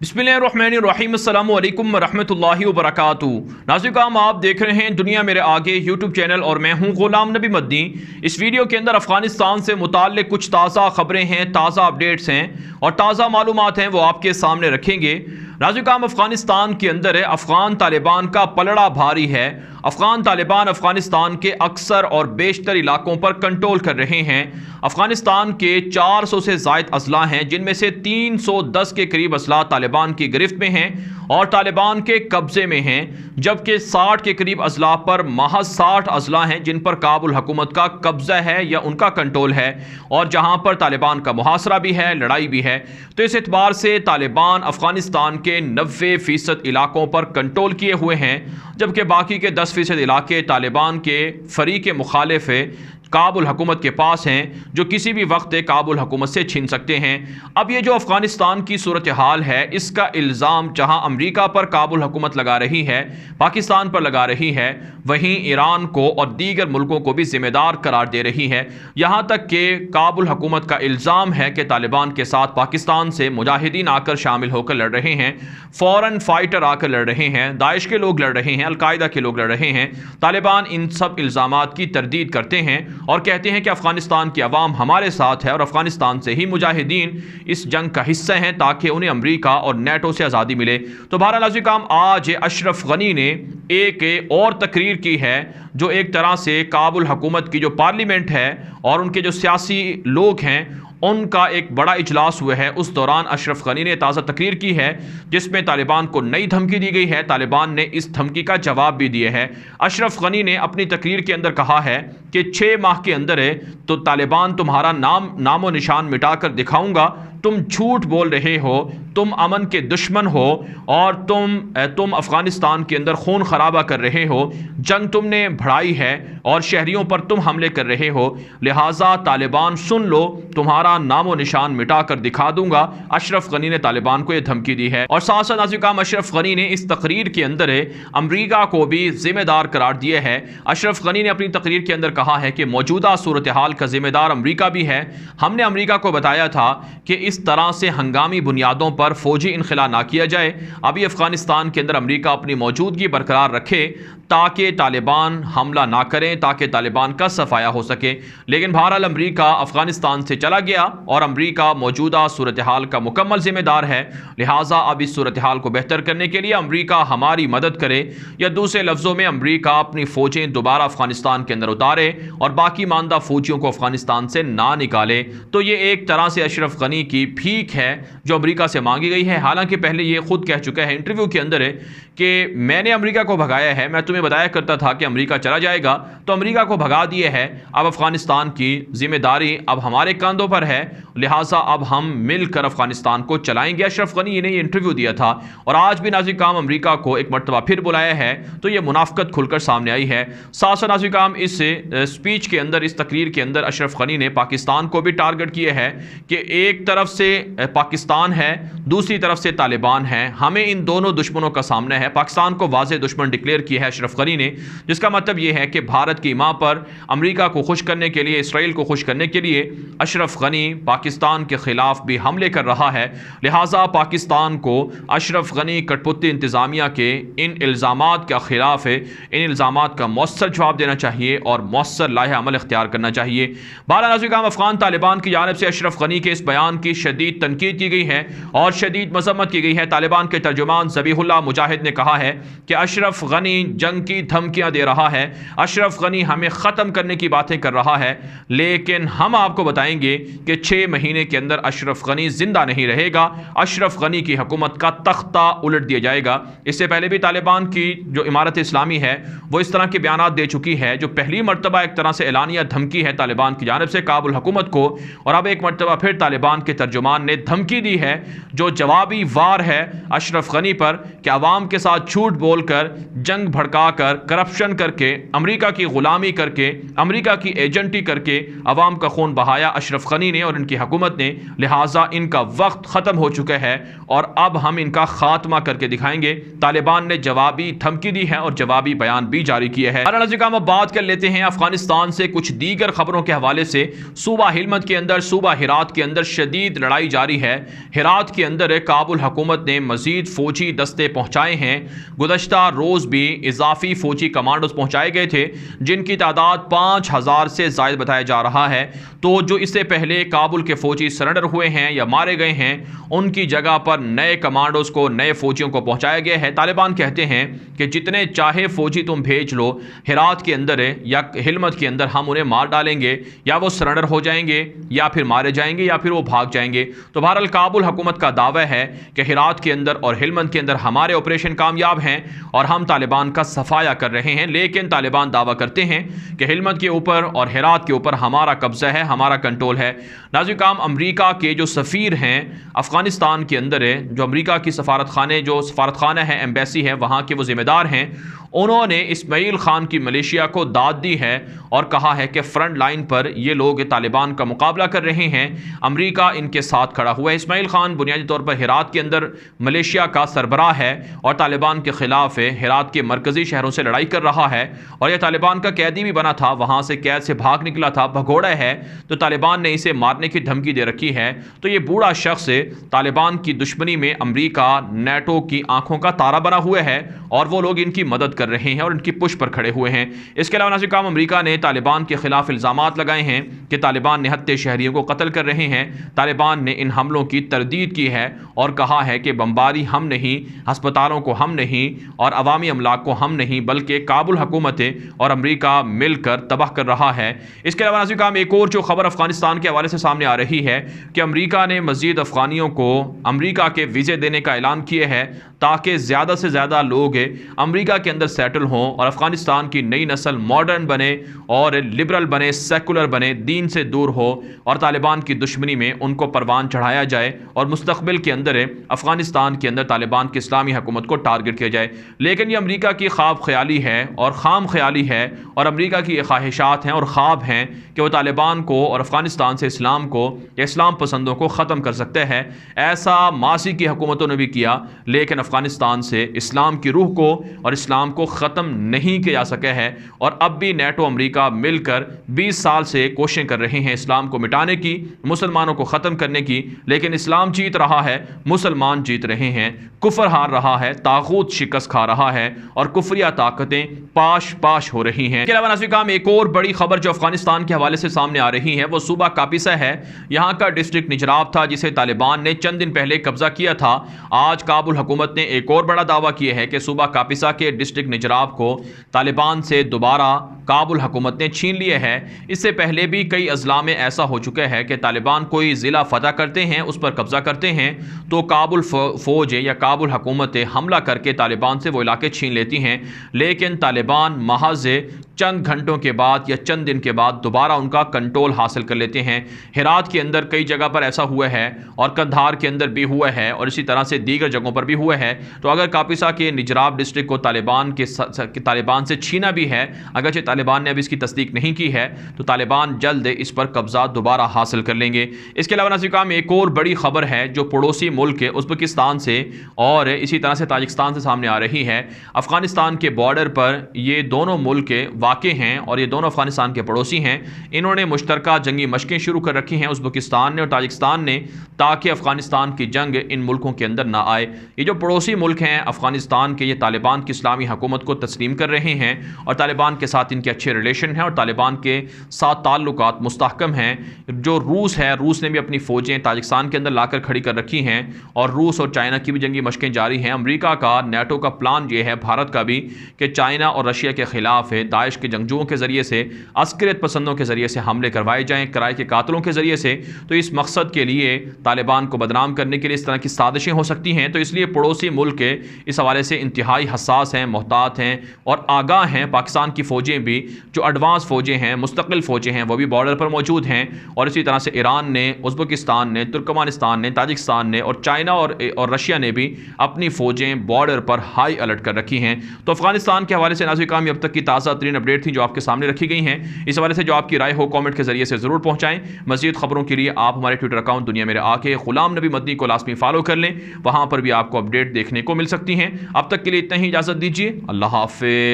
बिस्मिल्लाहिर्रहमानिर्रहीम अस्सलामु अलैकुम रहमतुल्लाहि व बरकातुहू। नाज़रीन, आप देख रहे हैं दुनिया मेरे आगे यूट्यूब चैनल और मैं हूं गुलाम नबी मदनी। इस वीडियो के अंदर अफ़गानिस्तान से मुताल्लिक़ कुछ ताज़ा ख़बरें हैं, ताज़ा अपडेट्स हैं और ताज़ा मालूमात हैं, वो आपके सामने रखेंगे। नाज़रीन, अफ़गानिस्तान के अंदर है अफ़गान तालिबान का पलड़ा भारी है। अफ़गान तालिबान अफ़गानिस्तान के अक्सर और बेशतर इलाकों पर कंट्रोल कर रहे हैं। अफ़गानिस्तान के 400 से ज़ायद अज़ला हैं, जिनमें से 310 के करीब अज़ला तालिबान की गिरफ्त में हैं और तालिबान के कब्ज़े में हैं, जबकि 60 के करीब अज़ला पर महज 60 अज़ला हैं जिन पर काबुल हुकूमत का कब्ज़ा है या उनका कंट्रोल है और जहाँ पर तालिबान का मुहासरा भी है, लड़ाई भी है। तो इस एतबार से तालिबान अफ़गानिस्तान के 90% इलाकों पर कंट्रोल किए हुए हैं, जबकि बाकी के 10% इलाके तालिबान के फ़रीक़ मुखालिफ काबुल हुकूमत के पास हैं, जो किसी भी वक्त काबुल हुकूमत से छीन सकते हैं। अब ये जो अफ़गानिस्तान की सूरत हाल है, इसका इल्ज़ाम जहां अमरीका पर काबुल हुकूमत लगा रही है, पाकिस्तान पर लगा रही है, वहीं ईरान को और दीगर मुल्कों को भी ज़िम्मेदार करार दे रही है। यहाँ तक कि काबुल हुकूमत का इल्ज़ाम है कि तालिबान के साथ पाकिस्तान से मुजाहिदीन आकर शामिल होकर लड़ रहे हैं, फ़ौरन फाइटर आकर लड़ रहे हैं, दाइश के लोग लड़ रहे हैं, अलकायदा के लोग लड़ रहे हैं। तालिबान इन सब इल्ज़ामात की तरदीद करते हैं और कहते हैं कि अफ़गानिस्तान की अवाम हमारे साथ है और अफ़गानिस्तान से ही मुजाहिदीन इस जंग का हिस्सा हैं ताकि उन्हें अमरीका और नेटो से आज़ादी मिले। तो बहरहाल नाज़रीन, आज अशरफ गनी ने एक और तकरीर की है, जो एक तरह से काबुल हुकूमत की जो पार्लियामेंट है और उनके जो सियासी लोग हैं उनका एक बड़ा इजलास हुआ है। उस दौरान अशरफ गनी ने ताज़ा तकरीर की है, जिसमें तालिबान को नई धमकी दी गई है। तालिबान ने इस धमकी का जवाब भी दिया है। अशरफ गनी ने अपनी तकरीर के अंदर कहा है कि 6 माह के अंदर है तो तालिबान तुम्हारा नामो निशान मिटाकर दिखाऊंगा। तुम झूठ बोल रहे हो, तुम अमन के दुश्मन हो और तुम अफ़गानिस्तान के अंदर खून खराबा कर रहे हो, जंग तुमने बढ़ाई है और शहरियों पर तुम हमले कर रहे हो, लिहाजा तालिबान सुन लो, तुम्हारा नामो निशान मिटा कर दिखा दूंगा। अशरफ गनी ने तालिबान को यह धमकी दी है। और साथ साथ नाज़रीन, अशरफ गनी ने इस तकरीर के अंदर अमरीका को भी जिम्मेदार करार दिया है। अशरफ गनी ने अपनी तकरीर के अंदर कहा है कि मौजूदा सूरत हाल का जिम्मेदार अमरीका भी है। हमने अमरीका को बताया था कि इस तरह से हंगामी बुनियादों पर फौजी इनखला ना किया जाए। अभी अफगानिस्तान के अंदर अमरीका अपनी मौजूदगी बरकरार रखे ताकि तालिबान हमला ना करें, ताकि तालिबान का सफाया हो सके। लेकिन बहरहाल अमरीका अफगानिस्तान से चला गया और अमरीका मौजूदा सूरत हाल का मुकम्मल जिम्मेदार है। लिहाजा अब इस सूरत हाल को बेहतर करने के लिए अमरीका हमारी मदद करे, या दूसरे लफ्ज़ों में अमरीका अपनी फ़ौजें दोबारा अफगानिस्तान के अंदर उतारे और बाकी मानदा फ़ौजियों को अफगानिस्तान से ना निकाले। तो ये एक तरह से अशरफ गनी की भीख है जो अमरीका से मांगी गई है। हालांकि पहले ये खुद कह चुका है इंटरव्यू के अंदर कि मैंने अमरीका को भगाया है, मैं तुम्हें बताया करता था कि अमरीका चला जाएगा, तो अमरीका को भगा दिए है। अब अफगानिस्तान की जिम्मेदारी अब हमारे कंधों पर है, लिहाजा अब हम मिलकर अफगानिस्तान को चलाएंगे। अशरफ गनी ने ये इंटरव्यू दिया था और आज भी नाज़रीन काम अमरीका को एक मरतबा फिर बुलाया है, तो ये मुनाफकत खुलकर सामने आई है। साथ साथ नाज़रीन काम इस स्पीच के अंदर, इस तकरीर के अंदर अशरफ गनी ने पाकिस्तान को भी टारगेट किया है कि एक तरफ से पाकिस्तान है, दूसरी तरफ से तालिबान है, हमें इन दोनों दुश्मनों का सामना है। पाकिस्तान को वाज़ेह दुश्मन डिक्लेयर किया है अशरफ गनी ने, जिसका मतलब यह है कि भारत की मां पर अमरीका को खुश करने के लिए, इसराइल को खुश करने के लिए अशरफ गनी पाकिस्तान के खिलाफ भी हमले कर रहा है। लिहाजा पाकिस्तान को अशरफ गनी कठपुतली इंतज़ामिया के इन इल्ज़ामात के खिलाफ इन इल्ज़ामात का मौसर जवाब देना चाहिए और मौसर लाहे अमल इख्तियार करना चाहिए। नाज़रीन अफ़गान तालिबान की जानिब से अशरफ गनी के इस बयान की शदीद तनकीद की गई है और शदीद मज़म्मत की गई है। तालिबान के तर्जुमान ज़बीहुल्लाह मुजाहिद ने कहा है कि अशरफ गनी जंग की धमकियां दे रहा है, अशरफ गनी हमें ख़त्म करने की बातें कर रहा है, लेकिन हम आपको बताएंगे कि 6 महीने के अंदर अशरफ गनी जिंदा नहीं रहेगा, अशरफ गनी की हुकूमत का तख्ता उलट दिया जाएगा। इससे पहले भी तालिबान की जो इमारत इस्लामी है वो इस तरह के बयान दे चुकी है, जो पहली मरतबा एक तरह से एलानिया धमकी है तालिबान की जानिब से काबुल हुकूमत को, और अब एक मरतबा फिर तालिबान के तर्जुमान ने धमकी दी है जो जवाबी वार है अशरफ गनी पर कि अवाम के साथ झूठ बोलकर जंग भड़का लगाकर, करप्शन करके, अमेरिका की गुलामी करके, अमेरिका की एजेंटी करके अवाम का खून बहाया अशरफ गनी ने और इनकी हुकूमत ने। लिहाजा इनका वक्त ख़त्म हो चुका है और अब हम इनका खात्मा करके दिखाएंगे। तालिबान ने जवाबी धमकी दी है और जवाबी बयान भी जारी किए हैं। हम बात कर लेते हैं अफगानिस्तान से कुछ दीगर खबरों के हवाले से। सूबा हिलमत के अंदर, सूबा हिरात के अंदर शदीद लड़ाई जारी है। हिरात के अंदर काबुल हुकूमत ने मजीद फौजी दस्ते पहुंचाए हैं। गुज़श्ता रोज़ भी इजाफी फौजी कमांडोज पहुंचाए गए थे जिनकी तादाद 5000 से ज़ायद बताया जा रहा है। तो जो इससे पहले काबुल के फौजी सरेंडर हुए हैं या मारे गए हैं, उनकी जगह पर नए कमांडोज को, नए फौजियों को पहुंचाया गया है। तालिबान कहते हैं कि जितने चाहे फौजी तुम भेज लो, हिरात के अंदर या हिलमत के अंदर हम उन्हें मार डालेंगे, या वो सरेंडर हो जाएंगे या फिर मारे जाएंगे या फिर वो भाग जाएंगे। तो बहरहाल काबुल हुकूमत का दावा है कि हिरात के अंदर और हिलमत के अंदर हमारे ऑपरेशन कामयाब हैं और हम तालिबान का सफाया कर रहे हैं। लेकिन तालिबान दावा करते हैं कि हिलमत के ऊपर और हिरात के ऊपर हमारा कब्जा है, हमारा कंट्रोल है। नाज़रीन, अमरीका के जो सफ़ीर हैं अफ़गानिस्तान के अंदर है, जो अमरीका की सफारतखाना है, एम्बेसी है, वहाँ के वो ज़िम्मेदार हैं, उन्होंने इस्माइल खान की मलेशिया को दाद दी है और कहा है कि फ्रंट लाइन पर ये लोग तालिबान का मुकाबला कर रहे हैं, अमरीका इनके साथ खड़ा हुआ है। इस्माइल खान बुनियादी तौर पर हिरात के अंदर मलेशिया का सरबराह है और तालिबान के ख़िलाफ़ हिरात के मरकज़ी शहरों से लड़ाई कर रहा है और यह तालिबान का कैदी भी बना था, वहाँ से कैद से भाग निकला था, भगोड़ा है, तो तालिबान ने इसे मारने की धमकी दे रखी है। तो ये बूढ़ा शख्स तालिबान की दुश्मनी में अमरीका, नेटो की आंखों का तारा बना हुआ है और वो लोग इनकी मदद कर रहे हैं और इनकी पुश पर खड़े हुए हैं। इसके अलावा नाज़रीन, अमरीका ने तालिबान के खिलाफ इल्ज़ामात लगाए हैं कि तालिबान निहत्थे शहरियों को कत्ल कर रहे हैं। तालिबान ने इन हमलों की तरदीद की है और कहा है कि बमबारी हम नहीं, अस्पतालों को हम नहीं और अवामी अमलाक को हम नहीं, बल्कि काबुल हुकूमत और अमरीका मिलकर तबाह कर रहा है। इसके अलावा नाज़रीन, एक और जो खबर अफगानिस्तान के हवाले से सामने आ रही है कि अमरीका ने मज़ीद अफगानियों को अमरीका के वीज़े देने का ऐलान किया है ताकि ज़्यादा से ज़्यादा लोग अमरीका के अंदर सेटल हों और अफगानिस्तान की नई नस्ल मॉडर्न बने और लिबरल बने, सेकुलर बने, दीन से दूर हो और तालिबान की दुश्मनी में उनको परवान चढ़ाया जाए और मुस्तक़बिल के अंदर अफगानिस्तान के अंदर तालिबान की इस्लामी हुकूमत को टारगेट किया जाए। लेकिन ये अमरीका की ख्वाब ख्याली है और खाम ख्याली है और अमरीका की ये ख्वाहिशात हैं और ख्वाब हैं कि वो तालिबान को और अफगानिस्तान से इस्लाम को, इस्लाम पसंदों को ख़त्म कर सकते हैं। ऐसा मासी की हुकूमतों ने भी किया, लेकिन अफगानिस्तान से इस्लाम की रूह को और इस्लाम को ख़त्म नहीं किया जा सका है। और अब भी नेटो अमरीका मिलकर 20 साल से कोशिशें कर रहे हैं इस्लाम को मिटाने की, मुसलमानों को ख़त्म करने की, लेकिन इस्लाम जीत रहा है, मुसलमान जीत रहे हैं, कुफर हार रहा है, तागूत शिकस्त खा रहा है और कुफरिया ताकतें पाश पाश हो रही हैं। इसके अलावा नाज़रीन, एक और बड़ी खबर जो अफगानिस्तान के हवाले से सामने आ रही है वो सूबा कापिसा है। यहाँ का डिस्ट्रिक्ट निजराब था जिसे तालिबान ने चंद दिन पहले कब्जा किया था। आज काबुल हुकूमत ने एक और बड़ा दावा किया है कि सूबा कापिसा के डिस्ट्रिक्ट निजराब को तालिबान से दोबारा काबुल हुकूमत ने छीन लिया है। इससे पहले भी कई अजला में ऐसा हो चुका है कि तालिबान कोई ज़िला फतह करते हैं, उस पर कब्जा करते हैं, तो काबुल फ़ौज या काबुल हुकूमत हमला करके तालिबान से वो इलाके छीन लेती हैं। लेकिन तालिबान महज चंद घंटों के बाद या चंद दिन के बाद दोबारा उनका कंट्रोल हासिल कर लेते हैं। हिरात के अंदर कई जगह पर ऐसा हुआ है और कंधार के अंदर भी हुआ है और इसी तरह से दीगर जगहों पर भी हुआ है। तो अगर कापिसा के निजराब डिस्ट्रिक्ट को तालिबान से छीना भी है, अगरचे तालिबान ने अभी इसकी तस्दीक नहीं की है, तो तालिबान जल्द इस पर कब्जा दोबारा हासिल कर लेंगे। इसके अलावा नाज़रीन, एक और बड़ी खबर है जो पड़ोसी मुल्क उज़्बेकिस्तान से और इसी तरह से ताजिकिस्तान से सामने आ रही है। अफ़गानिस्तान के बॉर्डर पर ये दोनों मुल्क वाक़े हैं और ये दोनों अफ़गानिस्तान के पड़ोसी हैं। इन्होंने मुश्तरका जंगी मशक़ें शुरू कर रखी हैं उज़्बेकिस्तान ने और ताजिकिस्तान ने, ताकि अफ़गानिस्तान की जंग इन मुल्कों के अंदर ना आए। ये जो पड़ोसी मुल्क हैं अफ़गानिस्तान के, ये तालिबान की इस्लामी हुकूमत को तस्लीम कर रहे हैं और तालिबान के साथ इनके अच्छे रिलेशन हैं और तालिबान के साथ ताल्लुकात मुस्तहकम हैं। जो रूस है, रूस ने भी अपनी फ़ौजें ताजिकिस्तान के अंदर लाकर खड़ी कर रखी हैं और रूस और चाइना की भी जंगी मशक़ें जारी हैं। अमरीका का, नेटो का प्लान ये है, भारत का भी, कि चाइना और रशिया के ख़िलाफ़ है दाइश के जंगजुओं के ज़रिए से, अस्करियत पसंदों के ज़रिए से हमले करवाए जाएँ, किराए के कातलों के ज़रिए से। तो इस मकसद के लिए तालिबान को बदनाम करने के लिए इस तरह की साजिशें हो सकती हैं। तो इसलिए पड़ोसी मुल्क इस हवाले से इंतहाई हसास हैं, मोहतात हैं और आगाह हैं। पाकिस्तान की फ़ौजें भी जो एडवांस फ़ौजें हैं, मुस्तकिल फ़ौजें हैं, वो भी बॉर्डर पर मौजूद हैं। और इसी तरह से ईरान ने, उज़्बेकिस्तान ने, तुर्कमानिस्तान ने, ताजिकिस्तान ने और चाइना और रशिया ने भी अपनी फ़ौजें बॉर्डर पर हाई अलर्ट कर रखी हैं। तो अफगानिस्तान के हवाले से नाज़रीन काम अब तक की ताज़ा तरीन अपडेट थी जो आपके सामने रखी गई हैं। इस हवाले से जो आपकी राय हो कमेंट के जरिए से ज़रूर पहुँचाएँ। मज़ीद खबरों के लिए आप हमारे ट्विटर अकाउंट दुनिया मेरे आगे ग़ुलाम नबी मदनी को लाज़मी फॉलो कर लें, वहाँ पर भी आपको अपडेट देखने को मिल सकती हैं। अब तक के लिए इतना ही, इजाज़त दीजिए। अल्लाह हाफ़िज़।